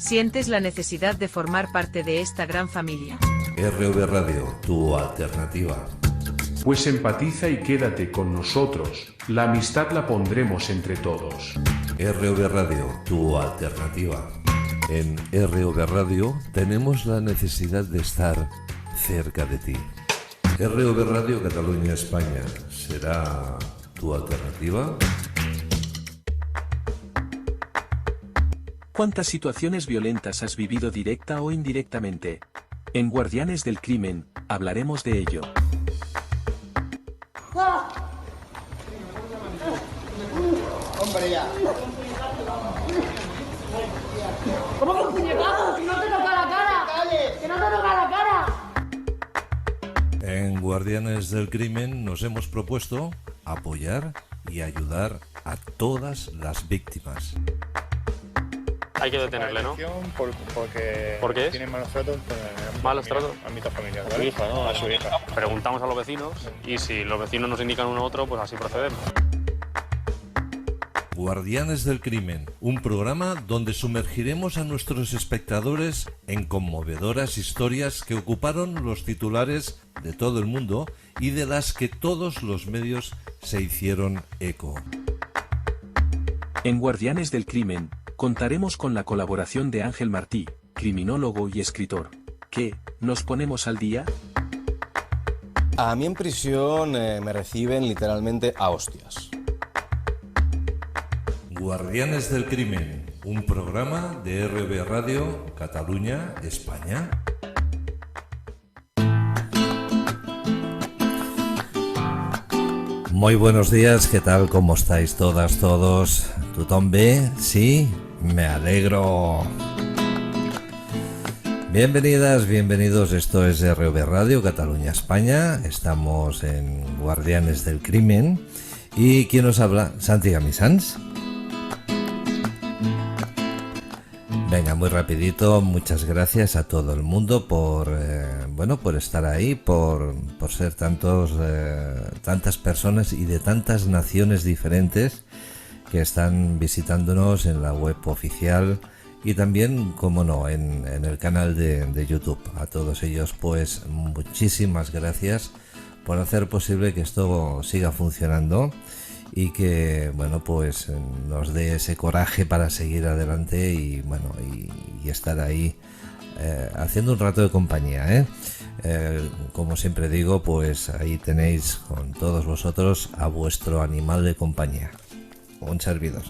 ¿Sientes la necesidad de formar parte de esta gran familia? RV Radio, tu alternativa. Pues empatiza y quédate con nosotros, la amistad la pondremos entre todos. RV Radio, tu alternativa. En RV Radio tenemos la necesidad de estar cerca de ti. RV Radio Cataluña España, ¿será tu alternativa? ¿Cuántas situaciones violentas has vivido directa o indirectamente? En Guardianes del Crimen, hablaremos de ello. ¡Hombre, ya! ¿Cómo que un puñetazo? ¡Si no te toca la cara! ¡Que no te toca la cara! En Guardianes del Crimen nos hemos propuesto apoyar y ayudar a todas las víctimas. Hay que detenerle, ¿no? Porque ¿Por qué? tiene malos tratos ¿Malos tratos? ámbito familiar, A su hija, ¿no? A su hija. Preguntamos a los vecinos y si los vecinos nos indican uno u otro, pues así procedemos. Guardianes del Crimen, un programa donde sumergiremos a nuestros espectadores en conmovedoras historias que ocuparon los titulares de todo el mundo y de las que todos los medios se hicieron eco. En Guardianes del Crimen, contaremos con la colaboración de Ángel Martí, criminólogo y escritor. ¿Qué? ¿Nos ponemos al día? A mí en prisión me reciben literalmente a hostias. Guardianes del Crimen, un programa de RV Radio Cataluña, España. Muy buenos días, ¿qué tal? ¿Cómo estáis todas, todos? ¿Tothom bé? ¿Sí? Me alegro. Bienvenidas, bienvenidos, esto es RV Radio Cataluña, España. Estamos en Guardianes del Crimen. ¿Y quién nos habla? Santi Gamisans. Venga, muy rapidito, muchas gracias a todo el mundo por estar ahí, por ser tantas personas y de tantas naciones diferentes que están visitándonos en la web oficial y también, como no, en el canal de YouTube. A todos ellos, pues, muchísimas gracias por hacer posible que esto siga funcionando y que, bueno, pues nos dé ese coraje para seguir adelante y, bueno, y estar ahí haciendo un rato de compañía, como siempre digo, pues ahí tenéis con todos vosotros a vuestro animal de compañía, un servidor.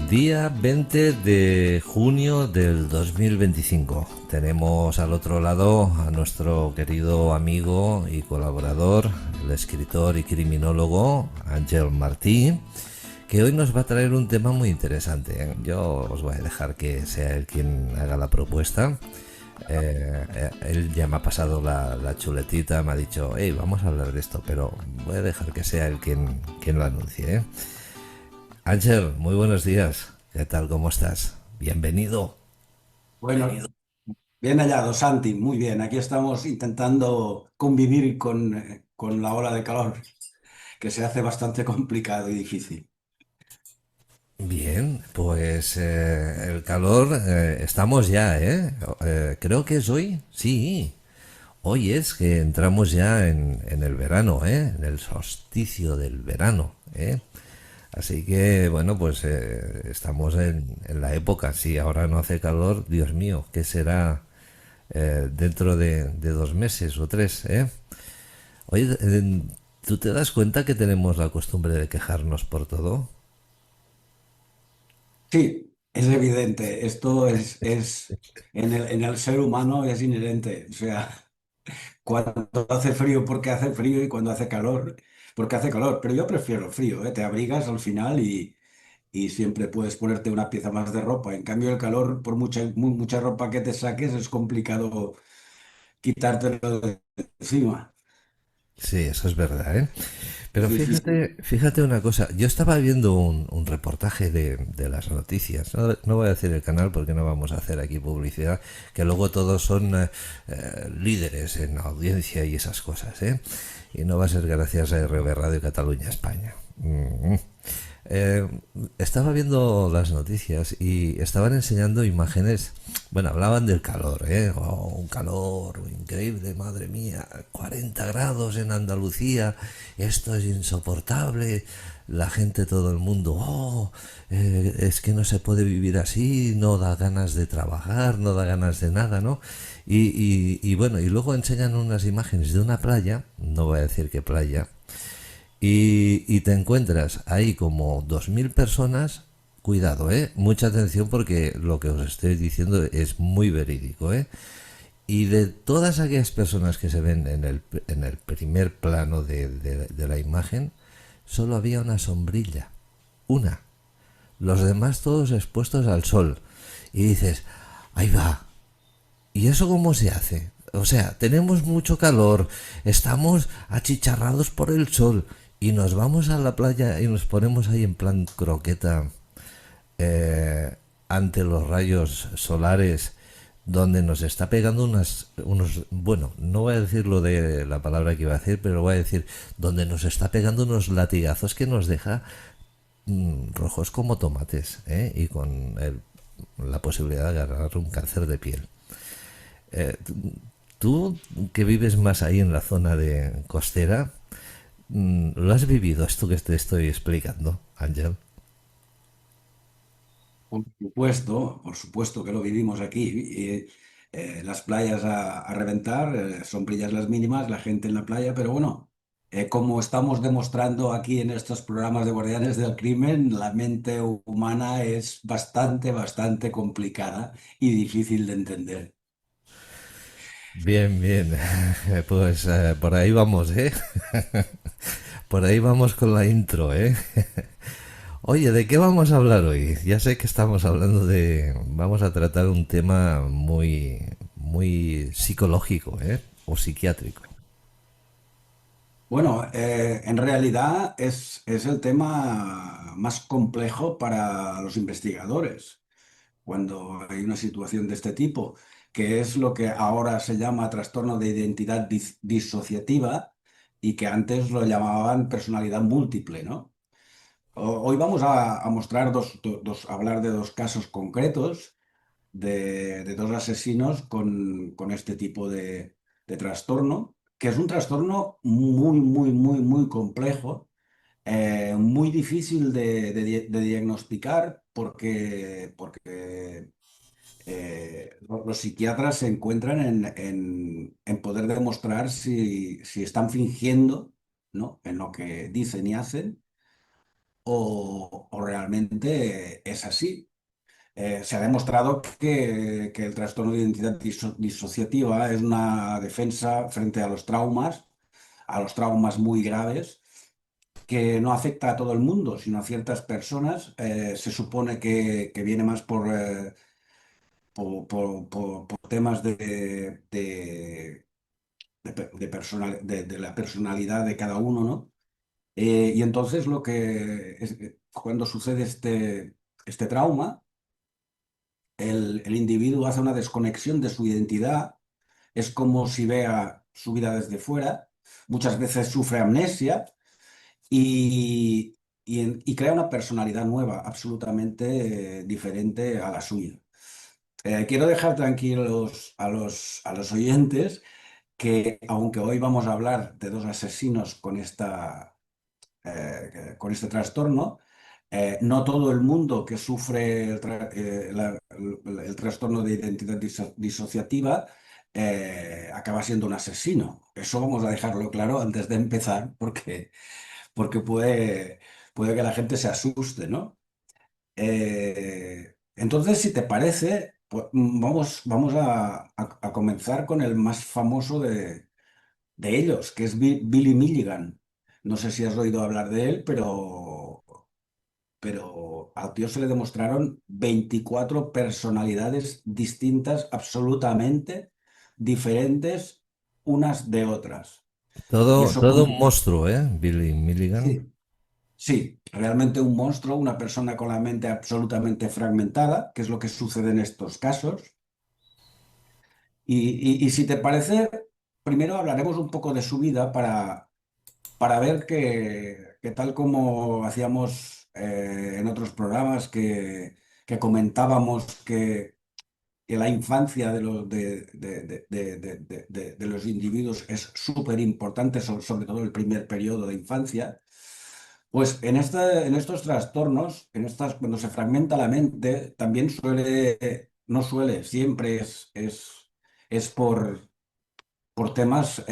Día 20 de junio del 2025. Tenemos al otro lado a nuestro querido amigo y colaborador, el escritor y criminólogo Ángel Martí, que hoy nos va a traer un tema muy interesante. Yo os voy a dejar que sea él quien haga la propuesta. Él ya me ha pasado la chuletita, me ha dicho, hey, vamos a hablar de esto, pero voy a dejar que sea él quien lo anuncie, Ángel, muy buenos días. ¿Qué tal? ¿Cómo estás? Bienvenido. Bueno, bien hallado, Santi. Muy bien. Aquí estamos intentando convivir con la ola de calor, que se hace bastante complicado y difícil. Bien, pues el calor, estamos ya, creo que es hoy, sí. Hoy es que entramos ya en el verano, en el solsticio del verano, Así que, bueno, pues estamos en la época. Si ahora no hace calor, Dios mío, ¿qué será dentro de 2 meses o 3, Oye, ¿tú te das cuenta que tenemos la costumbre de quejarnos por todo? Sí, es evidente. Esto es en el ser humano es inherente. O sea, cuando hace frío porque hace frío y cuando hace calor porque hace calor. Pero yo prefiero el frío, Te abrigas al final y siempre puedes ponerte una pieza más de ropa. En cambio, el calor, por mucha ropa que te saques, es complicado quitártelo de encima. Sí, eso es verdad, Pero Es difícil. fíjate una cosa, yo estaba viendo un reportaje de las noticias, no voy a decir el canal porque no vamos a hacer aquí publicidad, que luego todos son líderes en audiencia y esas cosas, Y no va a ser gracias a RV Radio Cataluña España. Eh, Estaba viendo las noticias y estaban enseñando imágenes, bueno, hablaban del calor, ¿eh? Oh, un calor increíble, madre mía, 40 grados en Andalucía, esto es insoportable, la gente, todo el mundo, oh, es que no se puede vivir así, no da ganas de trabajar, no da ganas de nada, ¿no? Y bueno, y luego enseñan unas imágenes de una playa, no voy a decir qué playa, y te encuentras ahí como 2000 personas. Cuidado, mucha atención porque lo que os estoy diciendo es muy verídico, y de todas aquellas personas que se ven en el primer plano de la imagen, solo había una sombrilla, una, los demás todos expuestos al sol. Y dices, ahí va, ¿y eso cómo se hace? O sea, tenemos mucho calor, estamos achicharrados por el sol y nos vamos a la playa y nos ponemos ahí en plan croqueta, ante los rayos solares, donde nos está pegando bueno, no voy a decir lo de la palabra que iba a decir, pero voy a decir, donde nos está pegando unos latigazos que nos deja rojos como tomates, y con la posibilidad de agarrar un cáncer de piel. Eh, Tú que vives más ahí en la zona de costera, ¿lo has vivido esto que te estoy explicando, Ángel? Por supuesto que lo vivimos aquí. Y, las playas a reventar, sombrillas las mínimas, la gente en la playa, pero bueno, como estamos demostrando aquí en estos programas de Guardianes del Crimen, la mente humana es bastante, bastante complicada y difícil de entender. Bien, bien. Pues por ahí vamos, ¿eh? Por ahí vamos con la intro, ¿eh? Oye, ¿de qué vamos a hablar hoy? Ya sé que estamos hablando de... Vamos a tratar un tema muy, muy psicológico, ¿eh? O psiquiátrico. Bueno, en realidad es el tema más complejo para los investigadores cuando hay una situación de este tipo, que es lo que ahora se llama trastorno de identidad disociativa y que antes lo llamaban personalidad múltiple, ¿no? Hoy vamos a mostrar hablar de dos casos concretos de dos asesinos con este tipo de trastorno, que es un trastorno muy, muy, muy, muy complejo, muy difícil de diagnosticar porque los psiquiatras se encuentran en poder demostrar si están fingiendo, ¿no?, en lo que dicen y hacen o realmente es así. Se ha demostrado que el trastorno de identidad disociativa es una defensa frente a los traumas muy graves, que no afecta a todo el mundo, sino a ciertas personas. Se supone que viene más por temas de la personalidad de cada uno, ¿no? Y entonces cuando sucede este trauma, el individuo hace una desconexión de su identidad, es como si vea su vida desde fuera, muchas veces sufre amnesia y crea una personalidad nueva, absolutamente diferente a la suya. Quiero dejar tranquilos a los oyentes que, aunque hoy vamos a hablar de dos asesinos con este trastorno, no todo el mundo que sufre el trastorno de identidad disociativa acaba siendo un asesino. Eso vamos a dejarlo claro antes de empezar, porque puede que la gente se asuste, ¿no? Entonces, si te parece, pues, vamos a comenzar con el más famoso de ellos, que es Billy Milligan. No sé si has oído hablar de él, pero al tío se le demostraron 24 personalidades distintas, absolutamente diferentes unas de otras. Y Todo, eso todo un monstruo, ¿eh? Billy Milligan. sí, sí, realmente un monstruo, una persona con la mente absolutamente fragmentada, que es lo que sucede en estos casos. Y si te parece, primero hablaremos un poco de su vida para ver que tal como hacíamos en otros programas que comentábamos que la infancia de los individuos es súper importante, sobre todo el primer periodo de infancia. Pues en estos trastornos, cuando se fragmenta la mente, también no suele, siempre es por temas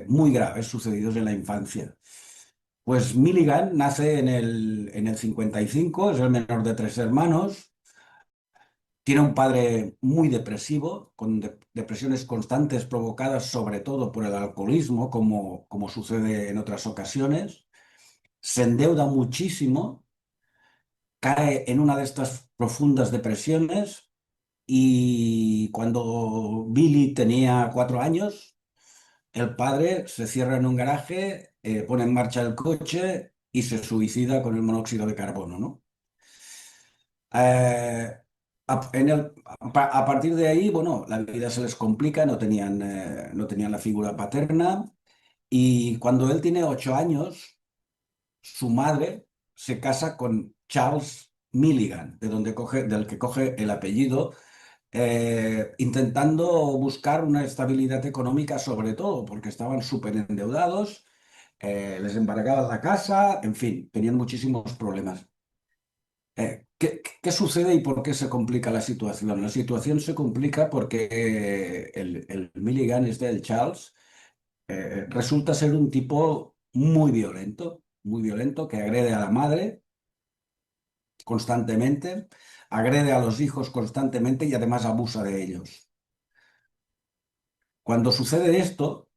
muy graves sucedidos en la infancia. Pues Milligan nace en el 55, es el menor de tres hermanos, tiene un padre muy depresivo, con depresiones constantes provocadas sobre todo por el alcoholismo, como sucede en otras ocasiones. Se endeuda muchísimo, cae en una de estas profundas depresiones y cuando Billy tenía 4 años, el padre se cierra en un garaje, pone en marcha el coche y se suicida con el monóxido de carbono, ¿no? Eh, a partir de ahí, bueno, la vida se les complica, no tenían la figura paterna y cuando él tiene 8 años, su madre se casa con Charles Milligan, del que coge el apellido, intentando buscar una estabilidad económica sobre todo, porque estaban súper endeudados, les embargaban la casa, en fin, tenían muchísimos problemas. ¿Qué sucede y por qué se complica la situación? La situación se complica porque el Milligan, el Charles, resulta ser un tipo muy violento, que agrede a la madre constantemente, agrede a los hijos constantemente y además abusa de ellos. Cuando sucede esto,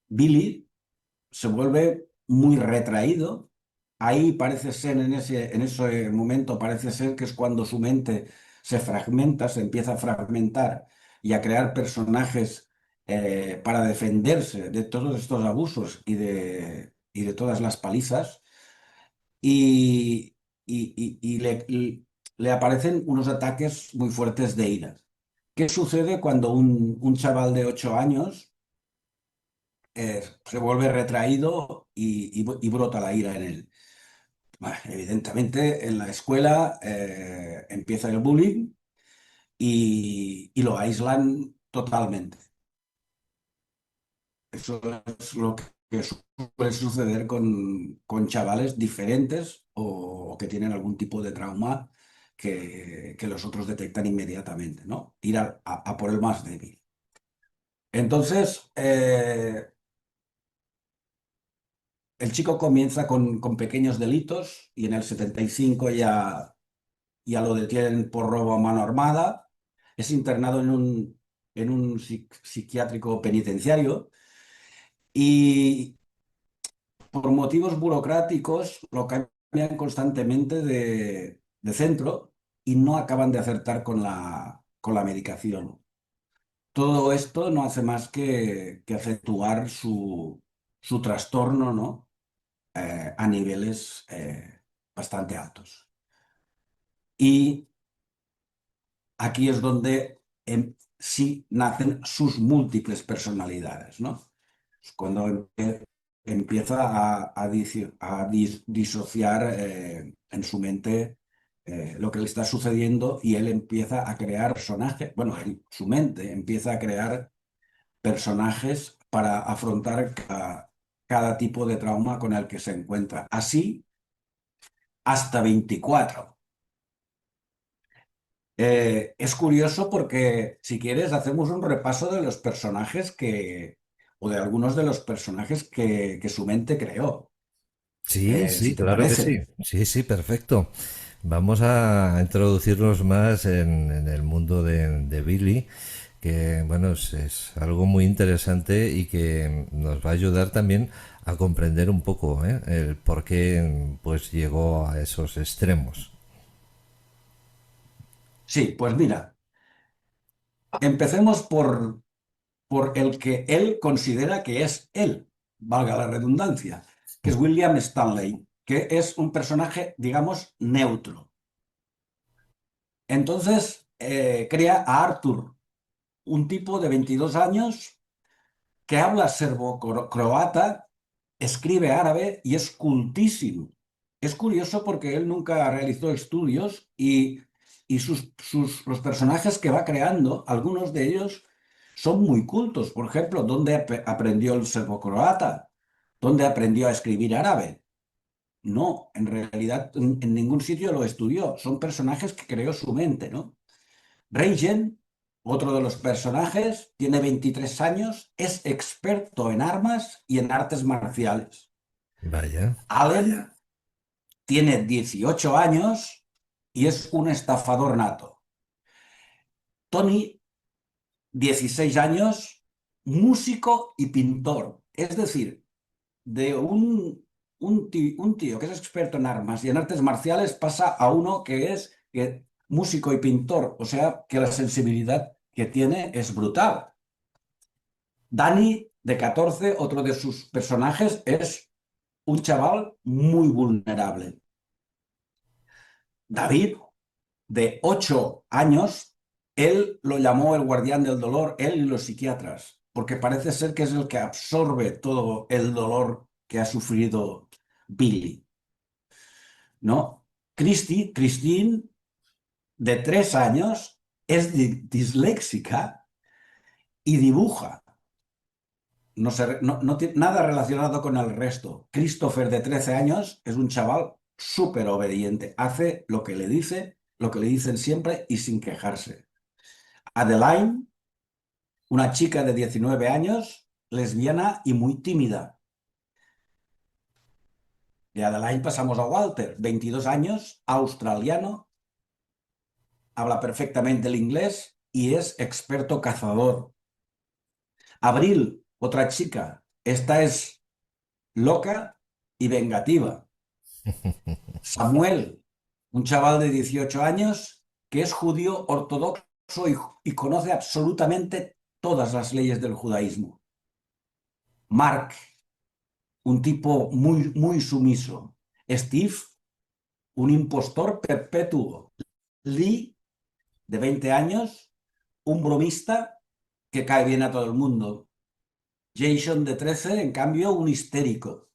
Billy se vuelve muy retraído. Ahí parece ser, en ese momento, parece ser que es cuando su mente se fragmenta, se empieza a fragmentar y a crear personajes para defenderse de todos estos abusos y de todas las palizas. Y, le aparecen unos ataques muy fuertes de ira. ¿Qué sucede cuando un chaval de 8 años se vuelve retraído y brota la ira en él? Bueno, evidentemente, en la escuela empieza el bullying y lo aíslan totalmente. Eso es lo que suele suceder con chavales diferentes o que tienen algún tipo de trauma que los otros detectan inmediatamente, ¿no? Ir a por el más débil. Entonces, el chico comienza con pequeños delitos y en el 75 ya lo detienen por robo a mano armada. Es internado en un psiquiátrico penitenciario y por motivos burocráticos lo cambian constantemente de centro y no acaban de acertar con la medicación. Todo esto no hace más que acentuar su trastorno, ¿no? A niveles bastante altos. Y aquí es donde sí nacen sus múltiples personalidades, ¿no? Es cuando empieza a disociar en su mente lo que le está sucediendo y él empieza a crear personajes, bueno, su mente empieza a crear personajes para afrontar cada tipo de trauma con el que se encuentra. Así hasta 24. Es curioso porque, si quieres, hacemos un repaso de los personajes o de algunos de los personajes que su mente creó, Sí, sí, si te claro que sí. parece. Sí, sí, perfecto. Vamos a introducirnos más en el mundo de Billy, que bueno, es algo muy interesante y que nos va a ayudar también a comprender un poco, el por qué pues llegó a esos extremos. Sí, pues mira, empecemos por el que él considera que es él, valga la redundancia, que es William Stanley, que es un personaje, digamos, neutro. Entonces, crea a Arthur, un tipo de 22 años que habla serbo-croata, escribe árabe y es cultísimo. es curioso porque él nunca realizó estudios y los personajes que va creando, algunos de ellos son muy cultos. Por ejemplo, ¿dónde aprendió el serbocroata? ¿Dónde aprendió a escribir árabe? No, en realidad en ningún sitio lo estudió. Son personajes que creó su mente, ¿no? Reigen, otro de los personajes, tiene 23 años, es experto en armas y en artes marciales. Vaya. Allen tiene 18 años y es un estafador nato. Tony, 16 años, músico y pintor. Es decir, de un tío que es experto en armas y en artes marciales pasa a uno que es músico y pintor. O sea, que la sensibilidad que tiene es brutal. Danny, de 14, otro de sus personajes, es un chaval muy vulnerable. David, de 8 años, él lo llamó el guardián del dolor, él y los psiquiatras, porque parece ser que es el que absorbe todo el dolor que ha sufrido Billy, ¿no? Christine, de 3 años, es disléxica y dibuja. No tiene nada relacionado con el resto. Christopher, de 13 años, es un chaval súper obediente. Hace lo que le dice, lo que le dicen siempre y sin quejarse. Adeline, una chica de 19 años, lesbiana y muy tímida. De Adeline pasamos a Walter, 22 años, australiano, habla perfectamente el inglés y es experto cazador. Abril, otra chica, esta es loca y vengativa. Samuel, un chaval de 18 años que es judío ortodoxo y conoce absolutamente todas las leyes del judaísmo. Mark, un tipo muy, muy sumiso. Steve, un impostor perpetuo. Lee, de 20 años, un bromista que cae bien a todo el mundo. Jason, de 13, en cambio, un histérico.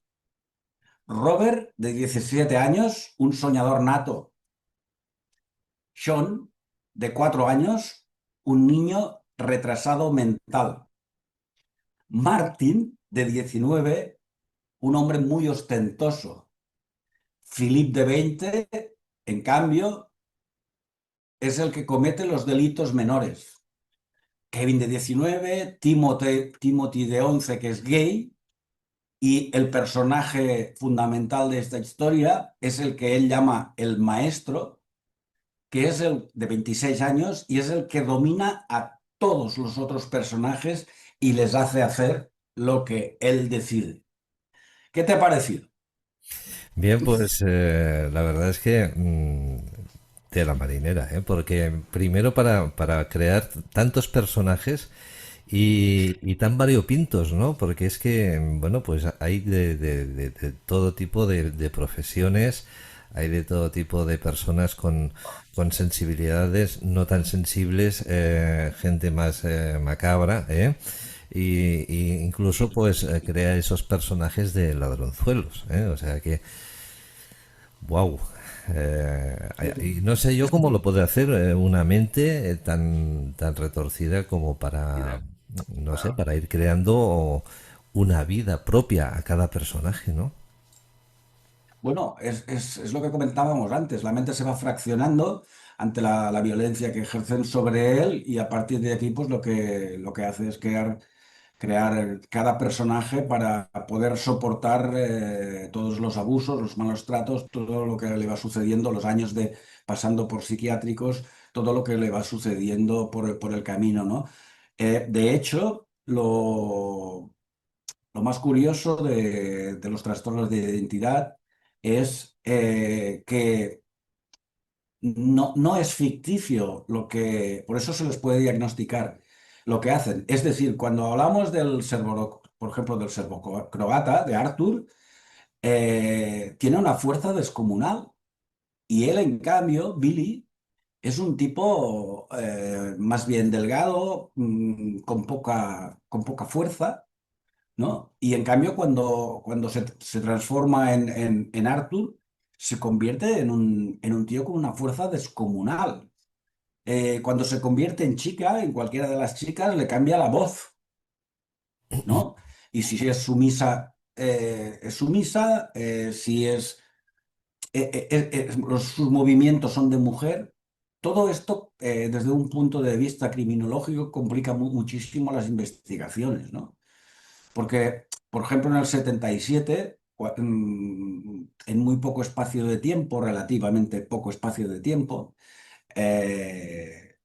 Robert, de 17 años, un soñador nato. Sean, de 4 años, un niño retrasado mental. Martin, de 19, un hombre muy ostentoso. Philip, de 20, en cambio, es el que comete los delitos menores. Kevin, de 19, Timothy, de 11, que es gay, y el personaje fundamental de esta historia es el que él llama el maestro, que es el de 26 años y es el que domina a todos los otros personajes y les hace hacer lo que él decide. ¿Qué te ha parecido? Bien, pues la verdad es que tela marinera, ¿eh? Porque primero para crear tantos personajes y tan variopintos, ¿no? Porque es que, bueno, pues hay de todo tipo de profesiones, hay de todo tipo de personas con sensibilidades no tan sensibles, gente más macabra, ¿eh? Y incluso pues crea esos personajes de ladronzuelos, ¿eh? O sea que wow. Y no sé yo cómo lo puede hacer una mente tan retorcida como para, no sé, para ir creando una vida propia a cada personaje, ¿no? Bueno, es lo que comentábamos antes. La mente se va fraccionando ante la violencia que ejercen sobre él y a partir de aquí pues lo que hace es crear cada personaje para poder soportar todos los abusos, los malos tratos, todo lo que le va sucediendo, los años de pasando por psiquiátricos, todo lo que le va sucediendo por el camino, ¿no? De hecho, lo más curioso de los trastornos de identidad es que no es ficticio por eso se les puede diagnosticar lo que hacen. Es decir, cuando hablamos por ejemplo, del serbocroata, de Arthur, tiene una fuerza descomunal y él, en cambio, Billy, es un tipo más bien delgado, con poca fuerza, ¿no? Y en cambio, cuando se transforma en Arthur, se convierte en un tío con una fuerza descomunal. Cuando se convierte en chica, en cualquiera de las chicas, le cambia la voz, ¿no? Y si es sumisa, si es, sus movimientos son de mujer. Todo esto, desde un punto de vista criminológico, complica muchísimo las investigaciones, ¿no? Porque, por ejemplo, en el 77, en muy poco espacio de tiempo, relativamente poco espacio de tiempo, eh,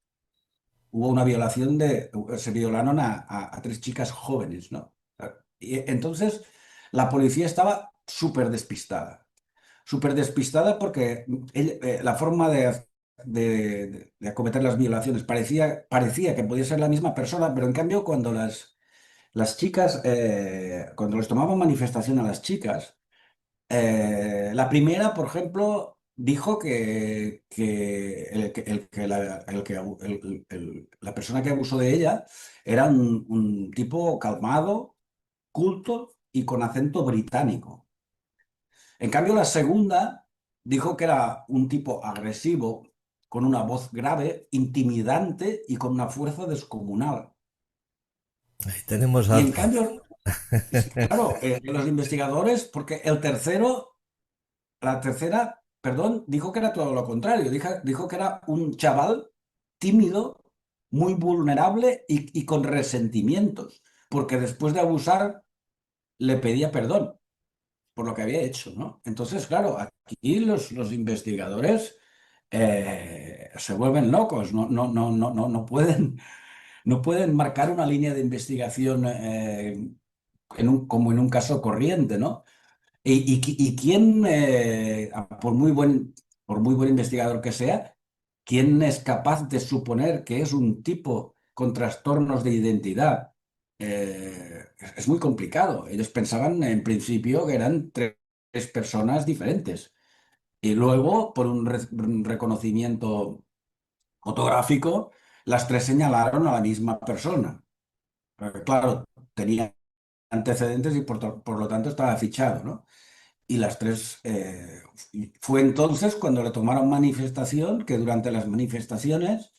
hubo una violación se violaron a tres chicas jóvenes, ¿no? Y entonces la policía estaba súper despistada porque la forma de acometer las violaciones parecía que podía ser la misma persona, pero en cambio cuando las chicas, cuando les tomaban manifestación a las chicas, la primera, por ejemplo, dijo que la persona que abusó de ella era un tipo calmado, culto y con acento británico. En cambio, la segunda dijo que era un tipo agresivo, con una voz grave, intimidante y con una fuerza descomunal. Ahí tenemos Y en algo. cambio, sí, claro, los investigadores, porque la tercera, perdón, dijo que era todo lo contrario. Dijo que era un chaval tímido, muy vulnerable y con resentimientos, porque después de abusar le pedía perdón por lo que había hecho, ¿no? Entonces, claro, aquí los investigadores se vuelven locos, no pueden marcar una línea de investigación como en un caso corriente, ¿no? Y quién, por muy buen investigador que sea, quién es capaz de suponer que es un tipo con trastornos de identidad. Es muy complicado. Ellos pensaban en principio que eran tres personas diferentes. Y luego, por un reconocimiento fotográfico, las tres señalaron a la misma persona. Claro, tenía antecedentes y por lo tanto estaba fichado, ¿no? Y las tres, fue entonces cuando le tomaron manifestación, que durante las manifestaciones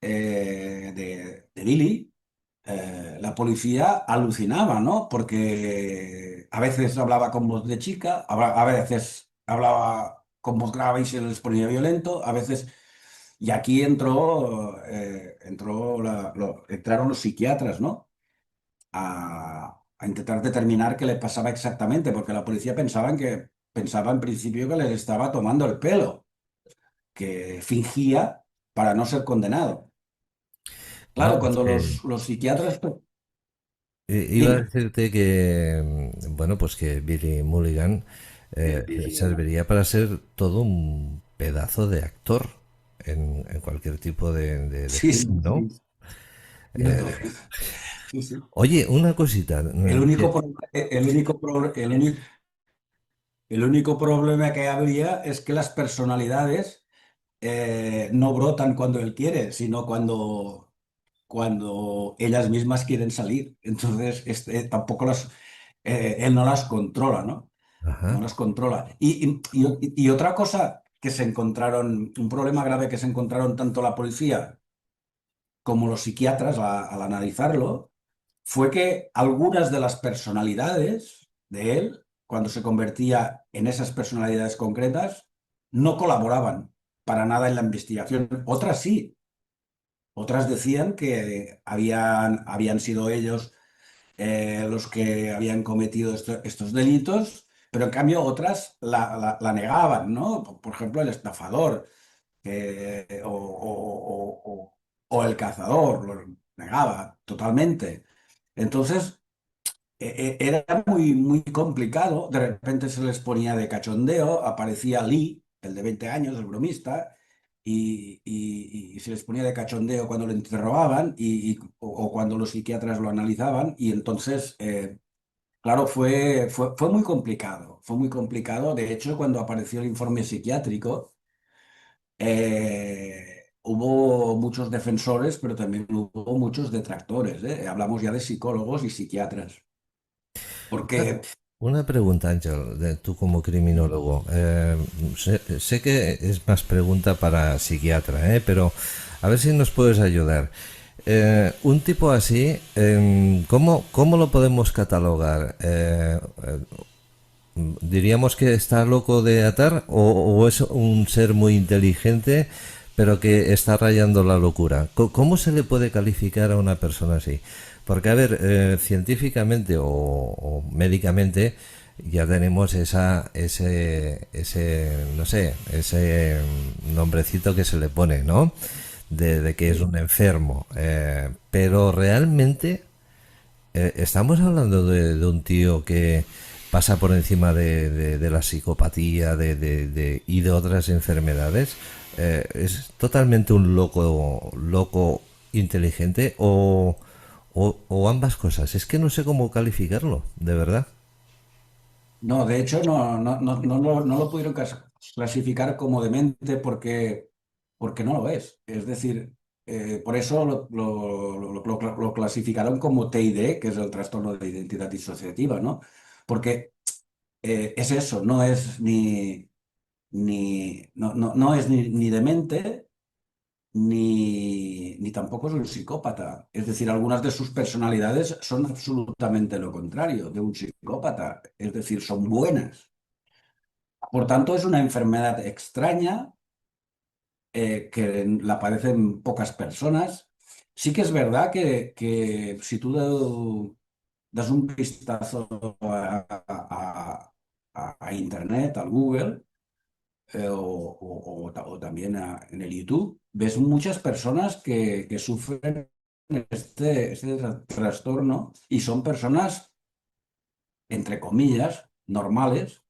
de Billy, la policía alucinaba, ¿no? Porque a veces hablaba con voz de chica, a veces hablaba con voz grave y se les ponía violento, a veces... Y aquí entraron los psiquiatras, ¿no? A intentar determinar qué le pasaba exactamente, porque la policía pensaba en principio que les estaba tomando el pelo, que fingía para no ser condenado. Claro, Vamos, cuando que los psiquiatras... iba a Dime. decirte que, bueno, pues que Billy Mulligan serviría para ser todo un pedazo de actor en cualquier tipo de Sí, sí, film, ¿no? sí. Eh, Sí, sí. Oye, una cosita. El único, pro- el único, pro- el único problema que habría es que las personalidades no brotan cuando él quiere, sino cuando ellas mismas quieren salir. Entonces, tampoco él no las controla, ¿no? No Ajá. las controla. Y otra cosa que se encontraron, un problema grave que se encontraron tanto la policía como los psiquiatras al analizarlo, fue que algunas de las personalidades de él, cuando se convertía en esas personalidades concretas, no colaboraban para nada en la investigación. Otras sí. Otras decían que habían sido ellos los que habían cometido estos delitos, pero en cambio otras la negaban, ¿no? Por ejemplo, el estafador o el cazador lo negaba totalmente. Entonces, era muy complicado. De repente se les ponía de cachondeo, aparecía Lee, el de 20 años, el bromista, y se les ponía de cachondeo cuando lo interrogaban o cuando los psiquiatras lo analizaban. Y entonces, claro, fue muy complicado. Fue muy complicado. De hecho, cuando apareció el informe psiquiátrico, hubo muchos defensores, pero también hubo muchos detractores, ¿eh? Hablamos ya de psicólogos y psiquiatras. Porque Una pregunta, Ángel, tú como criminólogo. Sé que es más pregunta para psiquiatra, pero a ver si nos puedes ayudar. Un tipo así, ¿cómo lo podemos catalogar? ¿Diríamos que está loco de atar o es un ser muy inteligente pero que está rayando la locura? ¿Cómo se le puede calificar a una persona así? Porque, a ver, científicamente o médicamente ya tenemos no sé, ese nombrecito que se le pone, ¿no? De que es un enfermo. Pero realmente estamos hablando de un tío que pasa por encima de la psicopatía y de otras enfermedades. ¿Es totalmente un loco inteligente o ambas cosas? Es que no sé cómo calificarlo, de verdad. No, de hecho, no lo pudieron clasificar como demente porque no lo es. Es decir, por eso lo clasificaron como TID, que es el trastorno de identidad disociativa, ¿no? Porque es eso, no es no es ni demente, ni tampoco es un psicópata. Es decir, algunas de sus personalidades son absolutamente lo contrario de un psicópata. Es decir, son buenas. Por tanto, es una enfermedad extraña que la padecen pocas personas. Sí que es verdad que si tú das un vistazo a Internet, al Google, o también en el YouTube, ves muchas personas que sufren este trastorno y son personas, entre comillas, normales,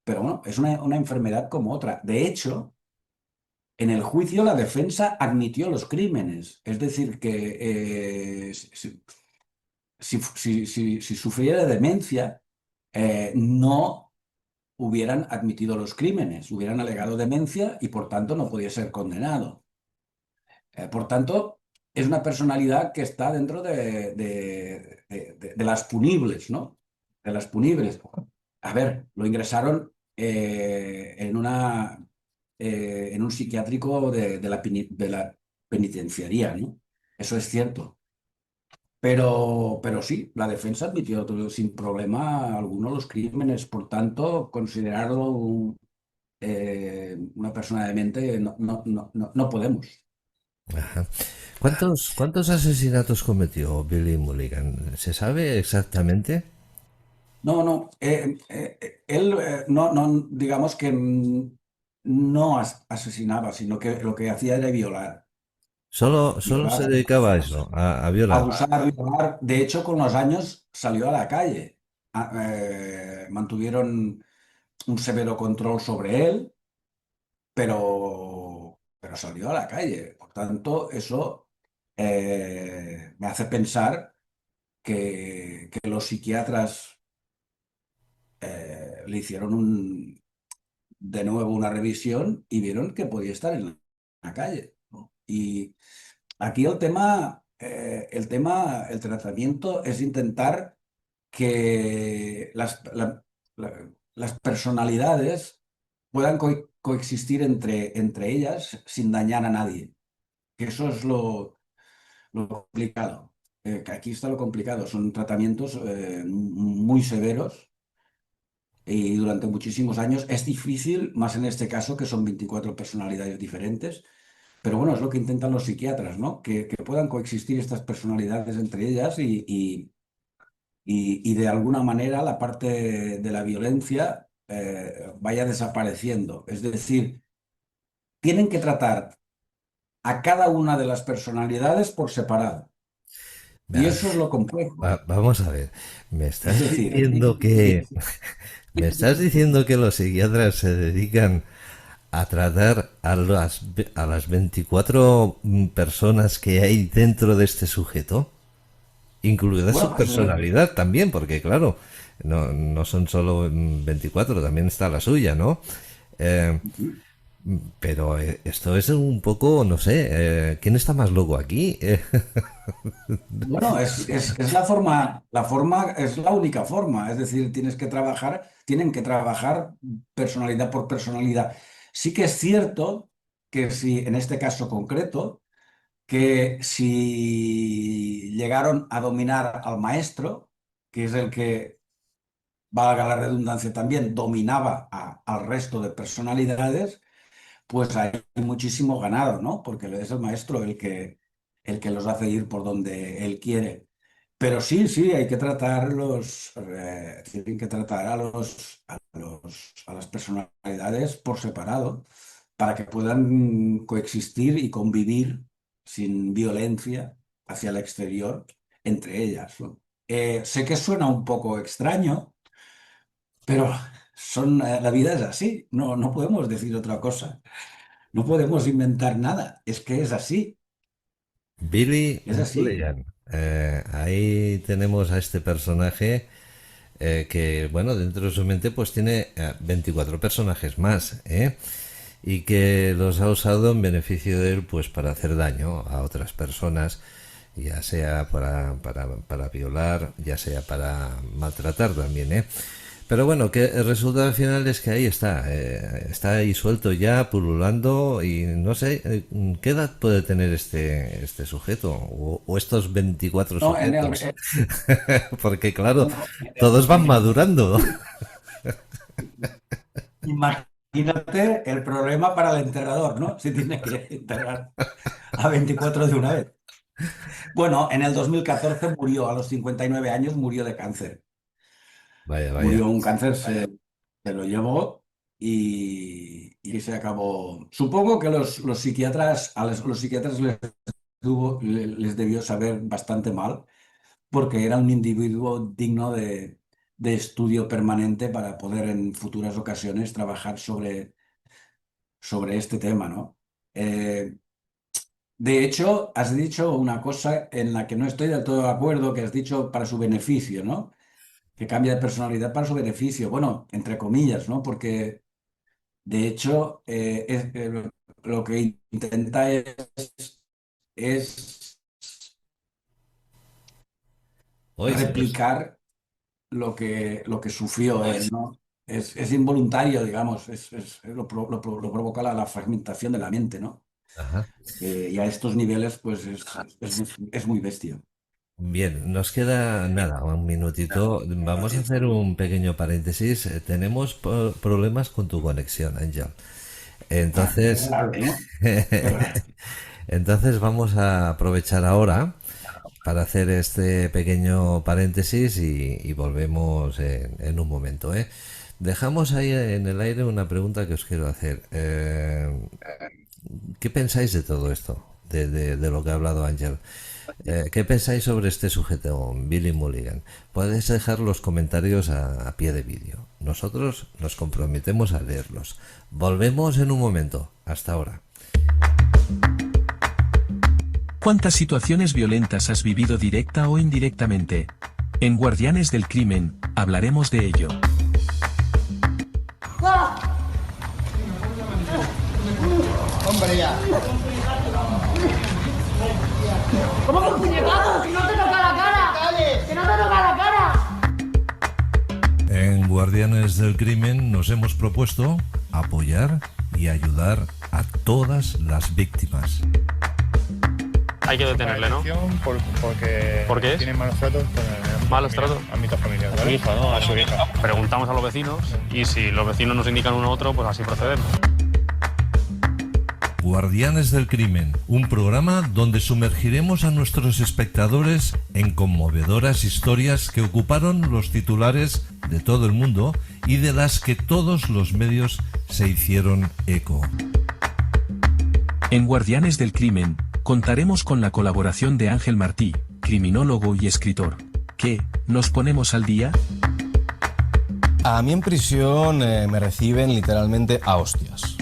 pero bueno, es una enfermedad como otra. De hecho, en el juicio la defensa admitió los crímenes, es decir, que si sufriera de demencia, no hubieran admitido los crímenes, hubieran alegado demencia y por tanto no podía ser condenado. Por tanto, es una personalidad que está dentro de las punibles, ¿no? De las punibles. A ver, lo ingresaron en un psiquiátrico de la penitenciaría, ¿no? Eso es cierto. Pero sí, la defensa admitió sin problema alguno los crímenes, por tanto, considerarlo una persona demente no podemos. Ajá. ¿Cuántos asesinatos cometió Billy Mulligan? ¿Se sabe exactamente? No. Él no, digamos que no asesinaba, sino que lo que hacía era violar. Solo se Violar, dedicaba a eso, a violar. abusar, violar. De hecho, con los años salió a la calle. Mantuvieron un severo control sobre él, pero salió a la calle. Por tanto, eso me hace pensar que los psiquiatras le hicieron de nuevo una revisión y vieron que podía estar en la calle, ¿no? Y aquí el tratamiento es intentar que las personalidades puedan coexistir entre ellas sin dañar a nadie. Que eso es lo complicado. Que aquí está lo complicado. Son tratamientos muy severos y durante muchísimos años. Es difícil, más en este caso, que son 24 personalidades diferentes. Pero bueno, es lo que intentan los psiquiatras, ¿no? Que puedan coexistir estas personalidades entre ellas y de alguna manera la parte de la violencia vaya desapareciendo. Es decir, tienen que tratar a cada una de las personalidades por separado. Y Va- eso es lo complejo. Vamos a ver, Es decir, me estás diciendo que los psiquiatras se dedican a tratar a las 24 personas que hay dentro de este sujeto, incluida su bueno, personalidad también, porque claro, no son solo 24, también está la suya, ¿no? Eh, Pero esto es un poco, no sé, ¿quién está más loco aquí? Bueno, es la forma es la única forma, es decir, tienen que trabajar personalidad por personalidad. Sí que es cierto que si, en este caso concreto, que si llegaron a dominar al maestro, que es el que, valga la redundancia también, dominaba al resto de personalidades, pues hay muchísimo ganado, ¿no? Porque es el maestro el que los hace ir por donde él quiere. Pero sí, sí, hay que tienen que tratar a las personalidades por separado para que puedan coexistir y convivir sin violencia hacia el exterior entre ellas, ¿no? Sé que suena un poco extraño, pero la vida es así, no podemos decir otra cosa. No podemos inventar nada, es que es así, Billy es así. Mulligan. Ahí tenemos a este personaje que, bueno, dentro de su mente pues tiene 24 personajes más, ¿eh? Y que los ha usado en beneficio de él pues para hacer daño a otras personas, ya sea para violar, ya sea para maltratar también, ¿eh? Pero bueno, que el resultado final es que ahí está ahí suelto ya, pululando y no sé, ¿qué edad puede tener este sujeto o estos 24 No, sujetos? Porque claro, no, todos van madurando. imagínate el problema para el enterrador, ¿no? Si tiene que enterrar a 24 de una vez. Bueno, en el 2014 murió, a los 59 años murió de cáncer. Vaya, vaya. Murió un cáncer, se lo llevó y se acabó. Supongo que los psiquiatras, los psiquiatras les debió saber bastante mal porque era un individuo digno de estudio permanente para poder en futuras ocasiones trabajar sobre este tema, ¿no? Eh, de hecho, has dicho una cosa en la que no estoy del todo de acuerdo, que has dicho para su beneficio, ¿no? Que cambia de personalidad para su beneficio. Bueno, entre comillas, ¿no? Porque de hecho lo que intenta es Hoy se nos... replicar lo que sufrió él, ¿no? Es involuntario, digamos, lo provoca la fragmentación de la mente, ¿no? Ajá. Y a estos niveles, pues es muy bestia. Bien, nos queda nada, un minutito. Vamos a hacer un pequeño paréntesis. Tenemos problemas con tu conexión, Ángel. Entonces, ¿No? Qué raro. entonces vamos a aprovechar ahora para hacer este pequeño paréntesis y volvemos en un momento, ¿eh? Dejamos ahí en el aire una pregunta que os quiero hacer. ¿Qué pensáis de todo esto? De lo que ha hablado Ángel. ¿Qué pensáis sobre este sujeto, Billy Mulligan? Podéis dejar los comentarios a pie de vídeo. Nosotros nos comprometemos a leerlos. Volvemos en un momento. Hasta ahora. ¿Cuántas situaciones violentas has vivido directa o indirectamente? En Guardianes del Crimen, hablaremos de ello. ¡Ah! Hombre, ya. ¿Cómo que un puñetazo? ¡Si no te toca la cara! ¡Que no te toca la cara! En Guardianes del Crimen nos hemos propuesto apoyar y ayudar a todas las víctimas. Hay que detenerle, ¿no? Porque ¿Por qué es? tiene malos tratos con el ¿Malos tratos? ámbito familiar, ¿vale? A su hija, ¿no? A su hija. Preguntamos a los vecinos y si los vecinos nos indican uno u otro, pues así procedemos. Guardianes del Crimen, un programa donde sumergiremos a nuestros espectadores en conmovedoras historias que ocuparon los titulares de todo el mundo y de las que todos los medios se hicieron eco. En Guardianes del Crimen, contaremos con la colaboración de Ángel Martí, criminólogo y escritor. ¿Qué? ¿Nos ponemos al día? A mí en prisión me reciben literalmente a hostias.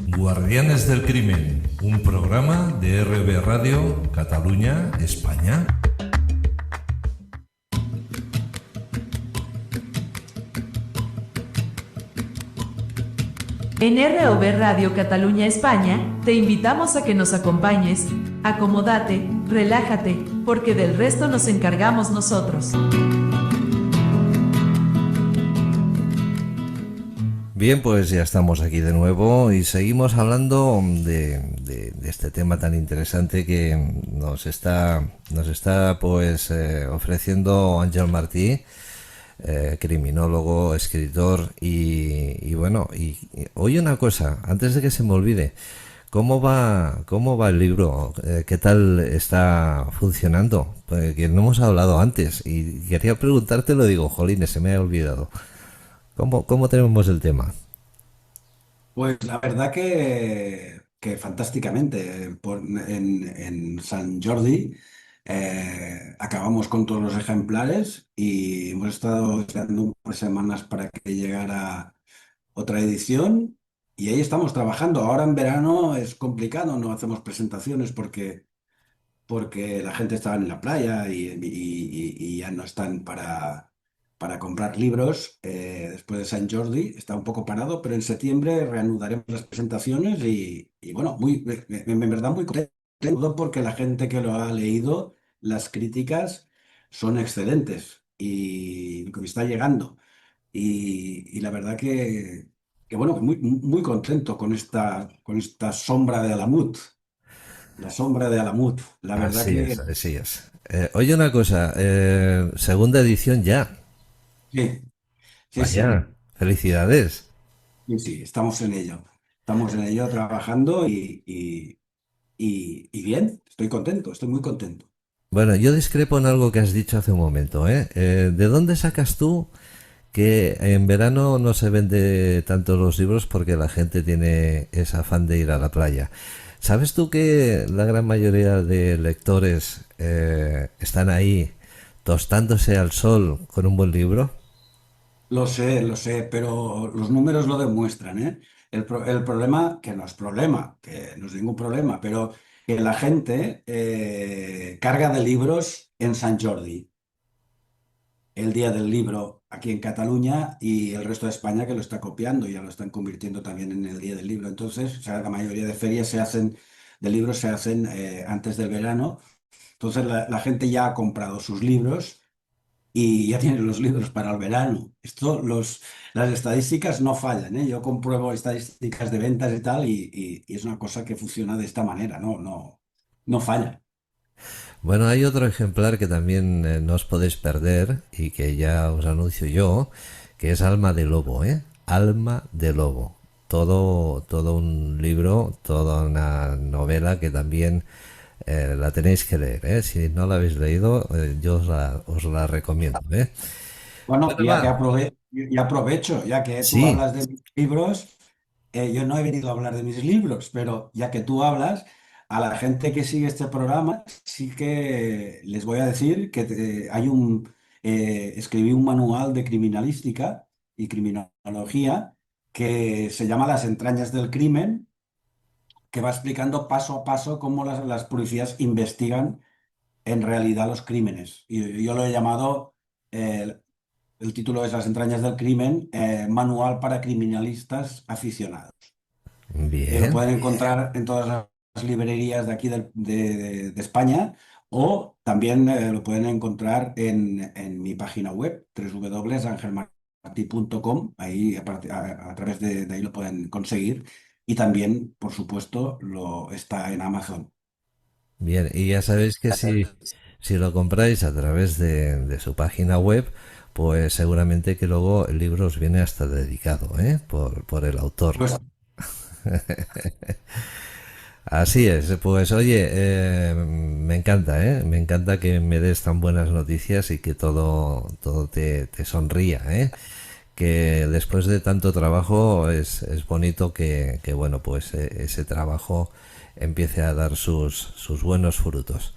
Guardianes del Crimen, un programa de RB Radio, Cataluña, España. En ROV Radio Cataluña España, te invitamos a que nos acompañes. Acomódate, relájate, porque del resto nos encargamos nosotros. Bien, pues ya estamos aquí de nuevo y seguimos hablando de este tema tan interesante que nos está pues ofreciendo Ángel Martí, criminólogo, escritor y bueno, y oye una cosa, antes de que se me olvide, ¿cómo va el libro? ¿Qué tal está funcionando? Pues que no hemos hablado antes y quería preguntártelo, digo, jolines, se me ha olvidado. ¿Cómo tenemos el tema? Pues la verdad que fantásticamente. En San Jordi acabamos con todos los ejemplares y hemos estado esperando un par de semanas para que llegara otra edición y ahí estamos trabajando. Ahora en verano es complicado, no hacemos presentaciones porque la gente estaba en la playa y ya no están para comprar libros. Después de San Jordi está un poco parado, pero en septiembre reanudaremos las presentaciones y bueno, en verdad muy contento porque la gente que lo ha leído, las críticas son excelentes y lo que me está llegando. Y la verdad que bueno, muy contento con esta sombra de Alamut. La sombra de Alamut. La verdad Así es, que así es. Oye una cosa, segunda edición ya. sí, sí, sí, Vaya, felicidades. sí, sí, estamos en ello. Estamos en ello trabajando y bien, estoy contento, estoy muy contento. Bueno, yo discrepo en algo que has dicho hace un momento, ¿eh? ¿De dónde sacas tú que en verano no se vende tanto los libros porque la gente tiene ese afán de ir a la playa? ¿Sabes tú que la gran mayoría de lectores están ahí tostándose al sol con un buen libro? Lo sé, pero los números lo demuestran, ¿eh? El problema, que no es problema, que no es ningún problema, pero que la gente carga de libros en San Jordi, el día del libro aquí en Cataluña y el resto de España que lo está copiando, ya lo están convirtiendo también en el día del libro. Entonces, o sea, la mayoría de ferias de libros se hacen antes del verano. Entonces, la gente ya ha comprado sus libros y ya tiene los libros para el verano. Las estadísticas no fallan, ¿eh? Yo compruebo estadísticas de ventas y tal y es una cosa que funciona de esta manera, no falla. Bueno, hay otro ejemplar que también no os podéis perder y que ya os anuncio yo, que es Alma de Lobo, ¿eh? Alma de Lobo. Todo un libro, toda una novela que también la tenéis que leer, ¿eh? Si no la habéis leído, yo os la recomiendo, ¿eh? Bueno, Bueno, va. ya aprovecho, ya que tú Sí, hablas de mis libros, yo no he venido a hablar de mis libros, pero ya que tú hablas, a la gente que sigue este programa, sí que les voy a decir que escribí un manual de criminalística y criminología que se llama Las entrañas del crimen, que va explicando paso a paso cómo las policías investigan en realidad los crímenes. Y yo lo he llamado... eh, el título es Las entrañas del crimen, manual para criminalistas aficionados. Lo bien. pueden encontrar en todas las librerías de aquí de España o también lo pueden encontrar en mi página web, www.angelmarti.com. Ahí a través de ahí lo pueden conseguir. Y también, por supuesto, está en Amazon. Bien, y ya sabéis que si lo compráis a través de su página web, pues seguramente que luego el libro os viene hasta dedicado, ¿eh? Por el autor. Pues Así es, pues oye, me encanta, ¿eh? Me encanta que me des tan buenas noticias y que todo te sonría, ¿eh? Que después de tanto trabajo es bonito que, bueno, pues ese trabajo empiece a dar sus buenos frutos.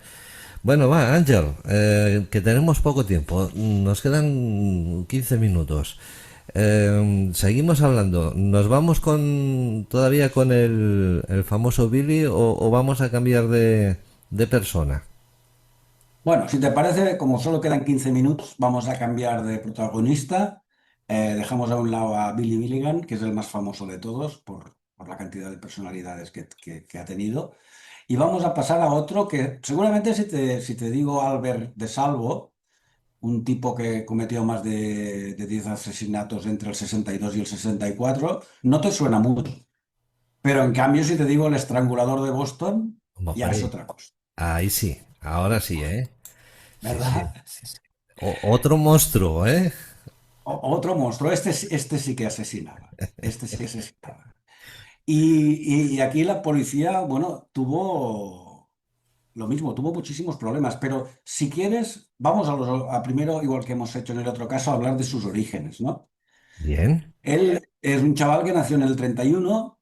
Bueno, va, Ángel, que tenemos poco tiempo, nos quedan 15 minutos. Seguimos hablando. ¿Nos vamos todavía con el famoso Billy o vamos a cambiar de persona? bueno, si te parece, como solo quedan 15 minutos, vamos a cambiar de protagonista. Dejamos a un lado a Billy Milligan, que es el más famoso de todos por la cantidad de personalidades que ha tenido. Y vamos a pasar a otro que seguramente si te digo Albert de Salvo, un tipo que cometió más de 10 asesinatos entre el 62 y el 64, no te suena mucho. Pero en cambio, si te digo el estrangulador de Boston, ya es Hombre, otra cosa, ahí sí, ahora sí, ¿eh? Sí, sí. ¿verdad? Otro monstruo, ¿eh? Otro monstruo, este sí que asesinaba, este sí que asesinaba. Y aquí la policía, bueno, tuvo lo mismo, tuvo muchísimos problemas, pero si quieres, vamos a primero, igual que hemos hecho en el otro caso, a hablar de sus orígenes, ¿no? Bien. Él es un chaval que nació en el 31,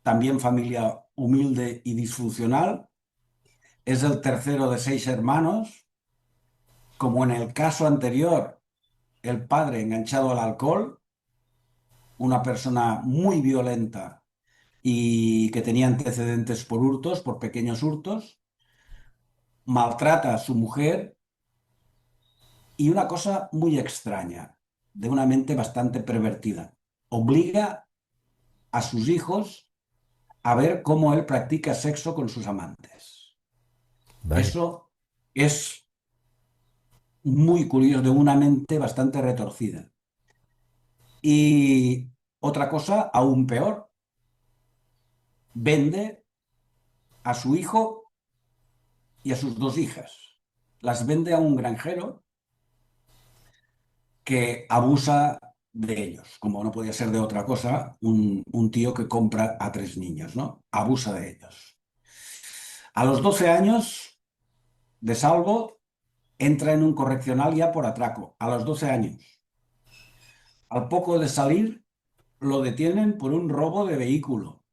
también familia humilde y disfuncional, es el tercero de 6 hermanos, como en el caso anterior, el padre enganchado al alcohol, una persona muy violenta y que tenía antecedentes por hurtos, por pequeños hurtos, maltrata a su mujer y una cosa muy extraña, de una mente bastante pervertida, obliga a sus hijos a ver cómo él practica sexo con sus amantes. Vaya. Eso es muy curioso, de una mente bastante retorcida. Y otra cosa aún peor, vende a su hijo y a sus 2 hijas. Las vende a un granjero que abusa de ellos, como no podía ser de otra cosa, un tío que compra a 3 niños, ¿no? Abusa de ellos. A los 12 años, de Salvo, entra en un correccional ya por atraco, a los 12 años. Al poco de salir, lo detienen por un robo de vehículo.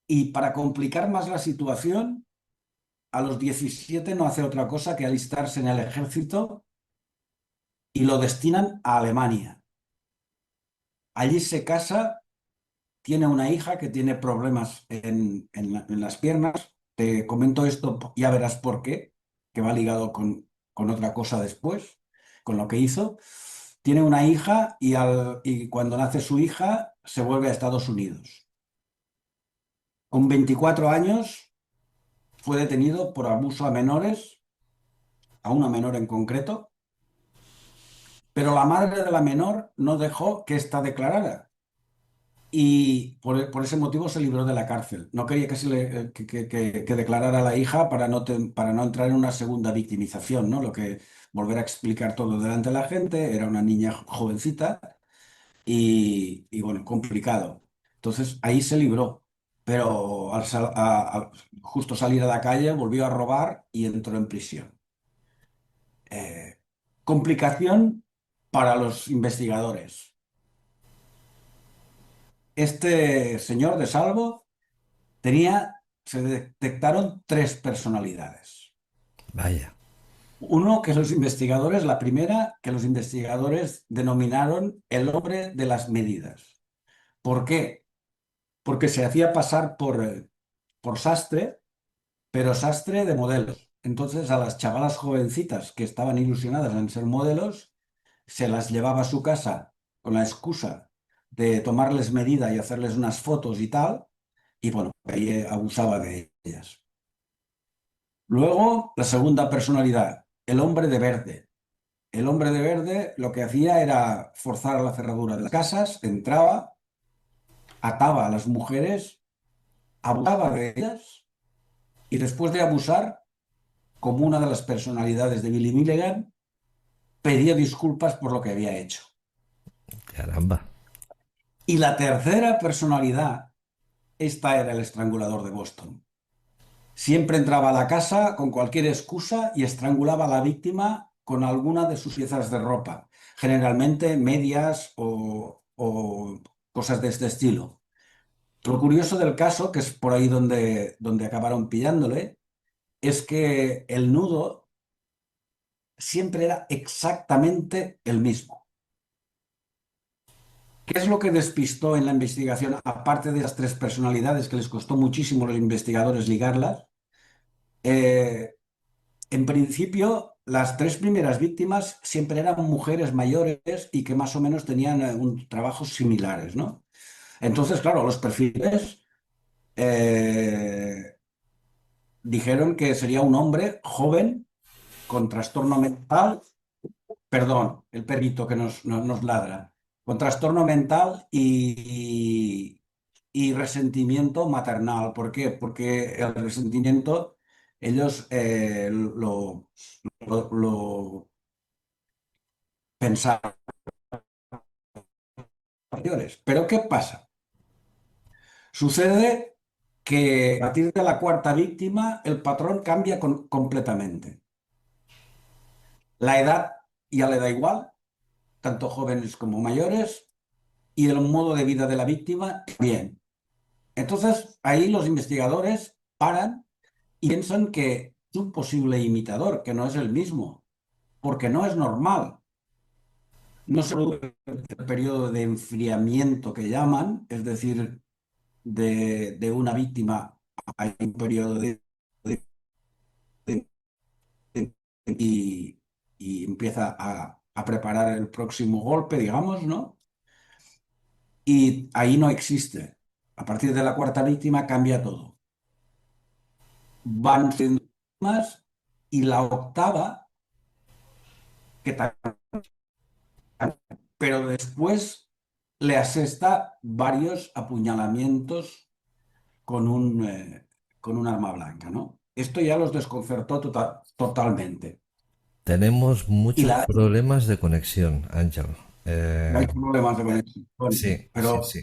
Y para complicar más la situación, a los 17 no hace otra cosa que alistarse en el ejército y lo destinan a Alemania. Allí se casa, tiene una hija que tiene problemas en las piernas. Te comento esto, ya verás por qué, que va ligado con otra cosa después, con lo que hizo. Tiene una hija y cuando nace su hija se vuelve a Estados Unidos. Con 24 años fue detenido por abuso a menores, a una menor en concreto, pero la madre de la menor no dejó que ésta declarara. Y por ese motivo se libró de la cárcel. No quería que declarara a la hija para no entrar en una segunda victimización, ¿no? Volver a explicar todo delante de la gente. Era una niña jovencita y bueno, complicado. Entonces ahí se libró. Pero justo salir a la calle volvió a robar y entró en prisión. Eh, Complicación para los investigadores. Este señor de Salvo se detectaron 3 personalidades. Vaya. Uno que los investigadores, la primera que los investigadores denominaron el hombre de las medidas. ¿Por qué? Porque se hacía pasar por sastre, pero sastre de modelos. Entonces a las chavalas jovencitas que estaban ilusionadas en ser modelos, se las llevaba a su casa con la excusa de tomarles medida y hacerles unas fotos y tal, y bueno, ahí abusaba de ellas. Luego, la segunda personalidad, el hombre de verde. El hombre de verde lo que hacía era forzar la cerradura de las casas, entraba, ataba a las mujeres, abusaba de ellas y después de abusar, como una de las personalidades de Billy Milligan, pedía disculpas por lo que había hecho. Caramba. Y la tercera personalidad, esta era el estrangulador de Boston. Siempre entraba a la casa con cualquier excusa y estrangulaba a la víctima con alguna de sus piezas de ropa, generalmente medias o cosas de este estilo. Lo curioso del caso, que es por ahí donde acabaron pillándole, es que el nudo siempre era exactamente el mismo. ¿Qué es lo que despistó en la investigación, aparte de las 3 personalidades que les costó muchísimo a los investigadores ligarlas? En principio, las tres primeras víctimas siempre eran mujeres mayores y que más o menos tenían trabajos similares, ¿no? Entonces, claro, los perfiles dijeron que sería un hombre joven con trastorno mental, perdón, el perrito que nos ladra, con trastorno mental y resentimiento maternal. ¿Por qué? Porque el resentimiento ellos lo pensaban mayores. Pero ¿qué pasa? Sucede que a partir de la cuarta víctima el patrón cambia completamente. La edad ya le da igual, tanto jóvenes como mayores, y el modo de vida de la víctima bien. Entonces ahí los investigadores paran y piensan que es un posible imitador, que no es el mismo, porque no es normal. No se produce el periodo de enfriamiento que llaman, es decir, de una víctima hay un periodo y empieza a preparar el próximo golpe, digamos, ¿no? Y ahí no existe. A partir de la cuarta víctima cambia todo. Van siendo más y la octava, que también, pero después le asesta varios apuñalamientos con un arma blanca, ¿no? Esto ya los desconcertó totalmente. Tenemos Y muchos problemas de conexión, Ángel. hay problemas de conexión, Sí, pero sí.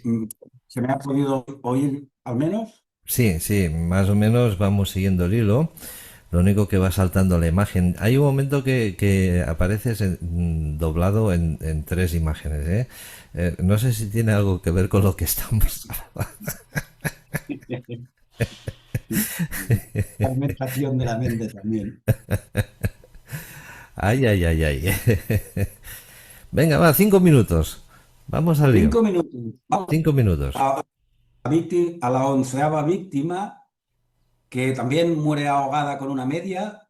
¿se me ha podido oír al menos? Sí, sí, más o menos vamos siguiendo el hilo. Lo único que va saltando la imagen. Hay un momento que apareces doblado en tres imágenes, ¿eh? No sé si tiene algo que ver con lo que estamos Fragmentación de la mente también. Ay, ay, ay, ay. Venga, va, 5 minutos. Vamos al lío. 5 minutos. Vamos 5 minutos. a la onceava víctima, que también muere ahogada con una media,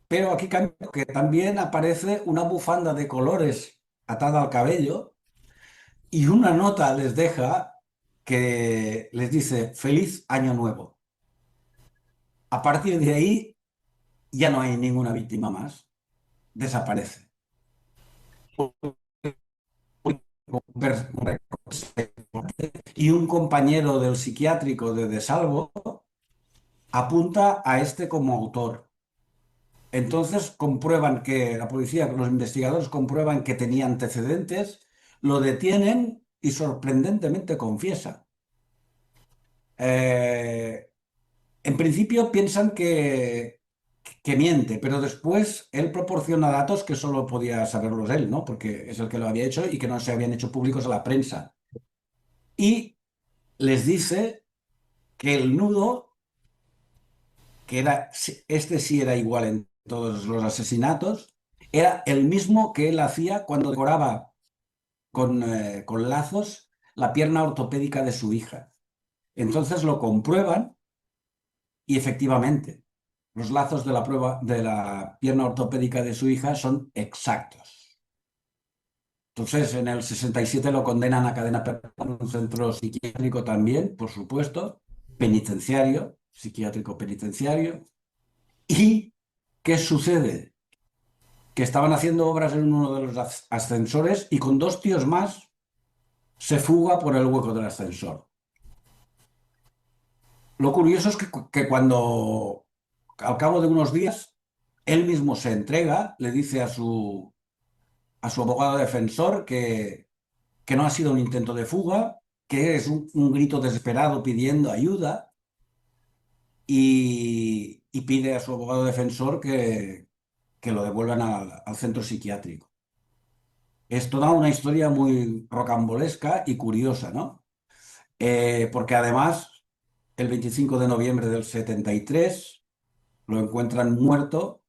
pero aquí cambia que también aparece una bufanda de colores atada al cabello y una nota les deja que les dice feliz año nuevo. A partir de ahí ya no hay ninguna víctima más. Desaparece. Y un compañero del psiquiátrico de Salvo apunta a este como autor. Entonces comprueban que la policía, los investigadores comprueban que tenía antecedentes, lo detienen y sorprendentemente confiesa. En principio piensan que miente, pero después él proporciona datos que solo podía saberlos él, ¿no? Porque es el que lo había hecho y que no se habían hecho públicos a la prensa. Y les dice que el nudo, que era, este sí era igual en todos los asesinatos, era el mismo que él hacía cuando decoraba con lazos la pierna ortopédica de su hija. Entonces lo comprueban y efectivamente los lazos de la prueba de la pierna ortopédica de su hija son exactos. Entonces en el 67 lo condenan a cadena perpetua en un centro psiquiátrico también, por supuesto, penitenciario, psiquiátrico penitenciario. ¿Y qué sucede? Que estaban haciendo obras en uno de los ascensores y con dos tíos más se fuga por el hueco del ascensor. Lo curioso es que cuando, al cabo de unos días, él mismo se entrega, le dice a su abogado defensor que no ha sido un intento de fuga, que es un grito desesperado pidiendo ayuda y pide a su abogado defensor que lo devuelvan al centro psiquiátrico. Es toda una historia muy rocambolesca y curiosa, ¿no? Porque además, el 25 de noviembre del 73, lo encuentran muerto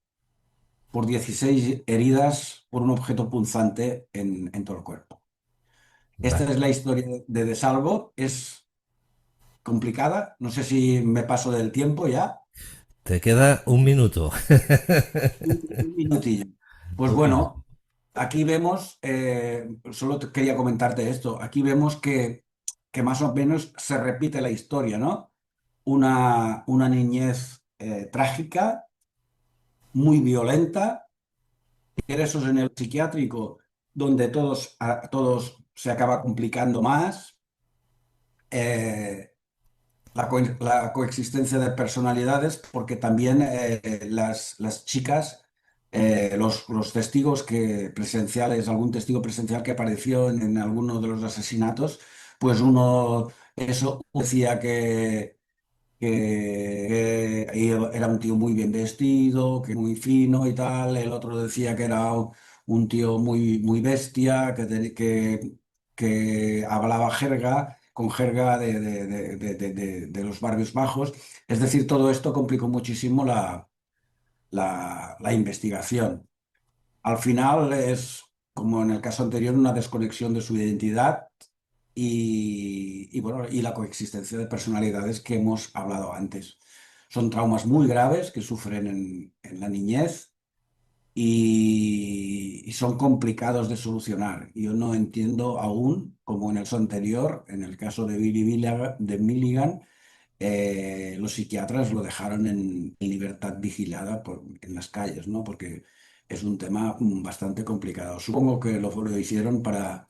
por 16 heridas por un objeto punzante en todo el cuerpo. Esta es la historia de Salvo. Es complicada. No sé si me paso del tiempo ya. Te queda un minuto. Un minutillo. Pues bueno, aquí vemos, solo quería comentarte esto, aquí vemos que más o menos se repite la historia, ¿no? Una niñez trágica, muy violenta, ingresos en el psiquiátrico donde todos se acaba complicando más, la coexistencia de personalidades, porque también las chicas, los testigos presenciales, algún testigo presencial que apareció en alguno de los asesinatos, pues eso decía que era un tío muy bien vestido, que muy fino y tal. El otro decía que era un tío muy bestia, que hablaba con jerga de los barrios bajos. Es decir, todo esto complicó muchísimo la investigación. Al final es, como en el caso anterior, una desconexión de su identidad bueno, y la coexistencia de personalidades que hemos hablado antes. Son traumas muy graves que sufren en la niñez y son complicados de solucionar. Yo no entiendo aún, como en el caso anterior, en el caso de Milligan, los psiquiatras lo dejaron en libertad vigilada en las calles, ¿no? Porque es un tema bastante complicado. Supongo que lo hicieron para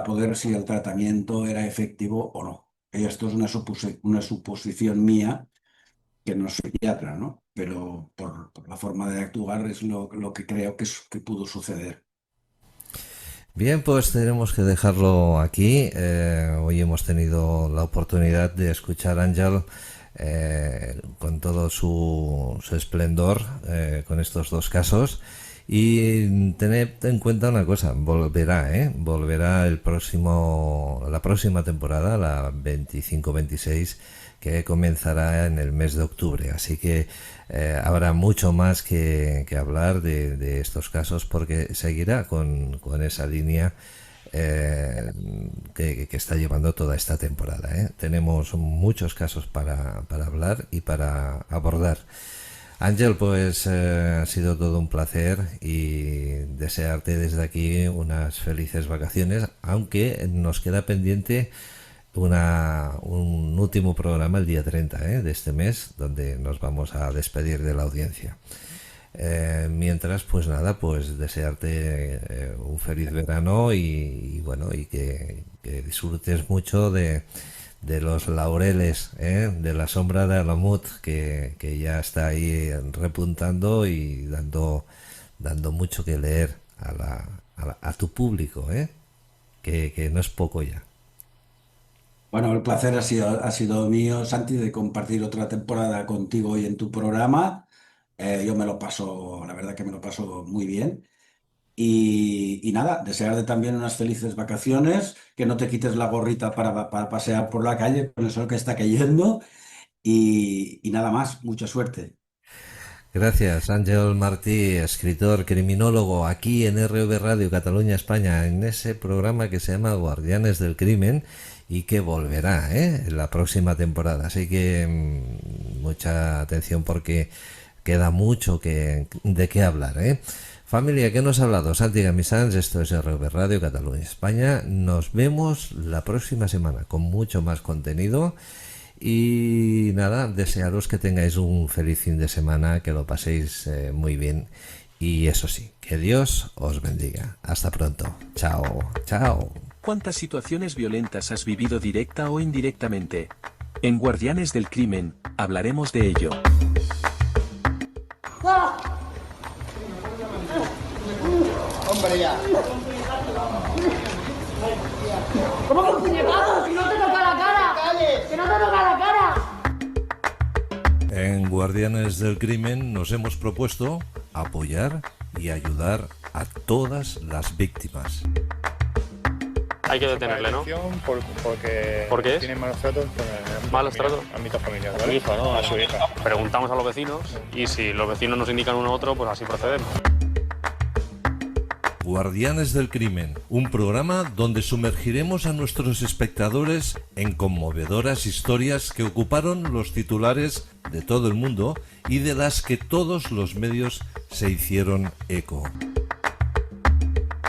poder si el tratamiento era efectivo o no. Esto es una suposición mía, que no soy psiquiatra, ¿no? Pero por la forma de actuar es lo que creo que pudo suceder. Bien, pues tenemos que dejarlo aquí. Hoy hemos tenido la oportunidad de escuchar a Ángel con todo su esplendor con estos dos casos. Y tened en cuenta una cosa, volverá la próxima temporada, la 25-26, que comenzará en el mes de octubre. Así que habrá mucho más que hablar de estos casos, porque seguirá con esa línea que está llevando toda esta temporada. Tenemos muchos casos para hablar y para abordar. Ángel, pues ha sido todo un placer y desearte desde aquí unas felices vacaciones, aunque nos queda pendiente un último programa el día 30 de este mes, donde nos vamos a despedir de la audiencia. Mientras, pues nada, pues desearte un feliz verano y bueno, y que disfrutes mucho de los laureles, de la sombra de Alamut, que ya está ahí repuntando y dando mucho que leer a tu público, que no es poco ya. Bueno, el placer ha sido mío, Santi, de compartir otra temporada contigo hoy en tu programa. Yo la verdad que me lo paso muy bien. Y nada, desearte también unas felices vacaciones, que no te quites la gorrita para pasear por la calle con el sol que está cayendo y nada más, mucha suerte. Gracias, Ángel Martí, escritor, criminólogo, aquí en RV Radio Cataluña, España, en ese programa que se llama Guardianes del Crimen y que volverá en la próxima temporada. Así que mucha atención, porque queda mucho de qué hablar. Familia, ¿qué nos ha hablado? Santi Gamisans, esto es RV Radio Cataluña, España. Nos vemos la próxima semana con mucho más contenido. Y nada, desearos que tengáis un feliz fin de semana, que lo paséis muy bien. Y eso sí, que Dios os bendiga. Hasta pronto. Chao, chao. ¿Cuántas situaciones violentas has vivido directa o indirectamente? En Guardianes del Crimen, hablaremos de ello. ¡Hombre, ya! ¿Cómo que un puñetazo? ¡Si no te toca la cara! ¡Que no te toca la cara! En Guardianes del Crimen nos hemos propuesto apoyar y ayudar a todas las víctimas. Hay que detenerle, ¿no? Porque ¿Por qué es? tiene malos tratos con el ¿Malos tratos? ámbito familiar, A ¿vale? su hija, ¿no? A su hija. Preguntamos a los vecinos y si los vecinos nos indican uno u otro, pues así procedemos. Guardianes del Crimen, un programa donde sumergiremos a nuestros espectadores en conmovedoras historias que ocuparon los titulares de todo el mundo y de las que todos los medios se hicieron eco.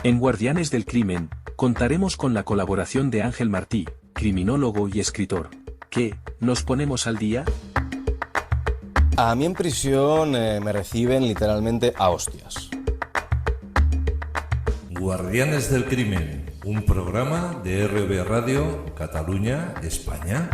En Guardianes del Crimen, contaremos con la colaboración de Ángel Martí, criminólogo y escritor. ¿Qué? ¿Nos ponemos al día? A mí en prisión me reciben literalmente a hostias. Guardianes del Crimen, un programa de RB Radio, Cataluña, España.